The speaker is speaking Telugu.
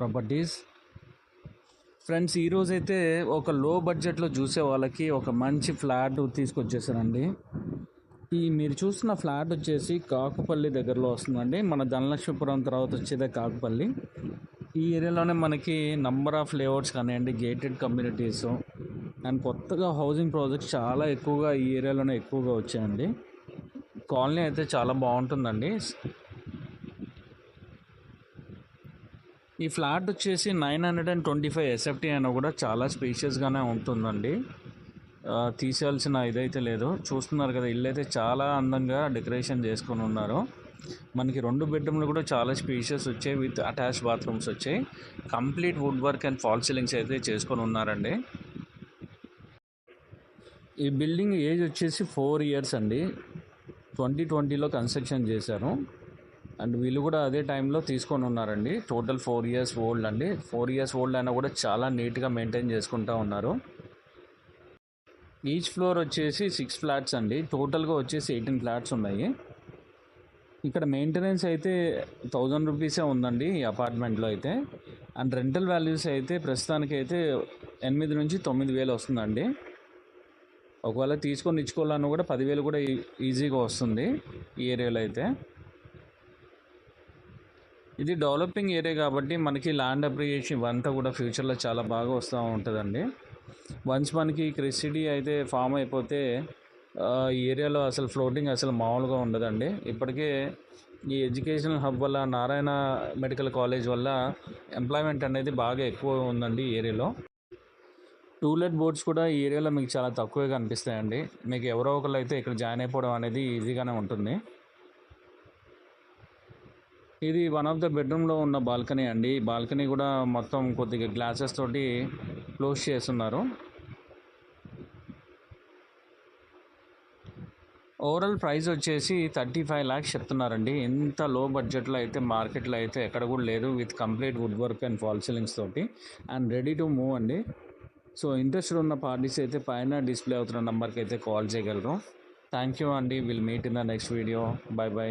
ప్రాపర్టీస్. ఫ్రెండ్స్, ఈరోజైతే ఒక లో బడ్జెట్లో చూసే వాళ్ళకి ఒక మంచి ఫ్లాట్ తీసుకొచ్చేసానండి. ఈ మీరు చూస్తున్న ఫ్లాట్ వచ్చేసి కాకుపల్లి దగ్గరలో వస్తుందండి. మన ధనలక్ష్మీపురం తర్వాత వచ్చేదే కాకుపల్లి. ఈ ఏరియాలోనే మనకి నంబర్ ఆఫ్ లేఅవుట్స్ కానివ్వండి, గేటెడ్ కమ్యూనిటీస్ అండ్ కొత్తగా హౌసింగ్ ప్రాజెక్ట్స్ చాలా ఎక్కువగా ఈ ఏరియాలోనే ఎక్కువగా వచ్చాయండి. కాలనీ అయితే చాలా బాగుంటుందండి. ఈ ఫ్లాట్ వచ్చేసి 925 ఎస్ఎఫ్టీ అయినా కూడా చాలా స్పేషియస్గానే ఉంటుందండి. తీసేయాల్సిన ఇదైతే లేదు. చూస్తున్నారు కదా, ఇల్లు అయితే చాలా అందంగా డెకరేషన్ చేసుకొని ఉన్నారు. మనకి 2 బెడ్రూమ్లు కూడా చాలా స్పేషియస్ వచ్చాయి, విత్ అటాచ్ బాత్రూమ్స్ వచ్చాయి. Complete wood work and fall ceilings అయితే చేసుకొని ఉన్నారండి. ఈ బిల్డింగ్ ఏజ్ వచ్చేసి 4 ఇయర్స్ అండి. 2020లో కన్స్ట్రక్షన్ చేశారు. అండ్ వీళ్ళు కూడా అదే టైంలో తీసుకొని ఉన్నారండి. టోటల్ 4 ఇయర్స్ ఓల్డ్ అండి. 4 ఇయర్స్ ఓల్డ్ అయినా కూడా చాలా నీట్గా మెయింటైన్ చేసుకుంటూ ఉన్నారు. ఈచ్ ఫ్లోర్ వచ్చేసి 6 ఫ్లాట్స్ అండి. టోటల్గా వచ్చేసి 18 ఫ్లాట్స్ ఉన్నాయి. ఇక్కడ మెయింటెనెన్స్ అయితే 1000 రూపీసే ఉందండి ఈ అపార్ట్మెంట్లో అయితే. అండ్ రెంటల్ వాల్యూస్ అయితే ప్రస్తుతానికి అయితే 8 నుంచి 9,000 వస్తుందండి. ఒకవేళ తీసుకొని ఇచ్చుకోవాలన్నా కూడా 10,000 కూడా ఈజీగా వస్తుంది ఈ ఏరియాలో అయితే. ఇది డెవలపింగ్ ఏరియా కాబట్టి మనకి ల్యాండ్ అప్రిషియేషన్ ఇవంతా కూడా ఫ్యూచర్లో చాలా బాగా వస్తూ ఉంటుందండి. వన్స్ మనకి క్రిసిటీ అయితే ఫామ్ అయిపోతే ఈ ఏరియాలో అసలు ఫ్లోటింగ్ అసలు మామూలుగా ఉండదండి. ఇప్పటికే ఈ ఎడ్యుకేషనల్ హబ్ వల్ల, నారాయణ మెడికల్ కాలేజ్ వల్ల ఎంప్లాయ్మెంట్ అనేది బాగా ఎక్కువ ఉందండి ఈ ఏరియాలో. టూలెట్ బోర్డ్స్ కూడా ఈ ఏరియాలో మీకు చాలా తక్కువగా కనిపిస్తాయండి. మీకు ఎవరో ఒకరు అయితే ఇక్కడ జాయిన్ అయిపోవడం అనేది ఈజీగానే ఉంటుంది. ఇది వన్ ఆఫ్ ద బెడ్రూమ్లో ఉన్న బాల్కనీ అండి. బాల్కనీ కూడా మొత్తం కొద్దిగా గ్లాసెస్ తోటి క్లోజ్ చేస్తున్నారు. ఓవరాల్ ప్రైస్ వచ్చేసి 35 lakhs చెప్తున్నారండి. ఇంత లో బడ్జెట్లో అయితే మార్కెట్లో అయితే ఎక్కడ కూడా లేదు, with complete wood work and fall ceilings తోటి అండ్ రెడీ టు మూవ్ అండి. సో ఇంట్రెస్టెడ్ ఉన్న పార్టీస్ అయితే పైన డిస్ప్లే అవుతున్న నెంబర్కి అయితే కాల్ చేయగలరు. థ్యాంక్ యూ అండి. Will meet in the next video. By by.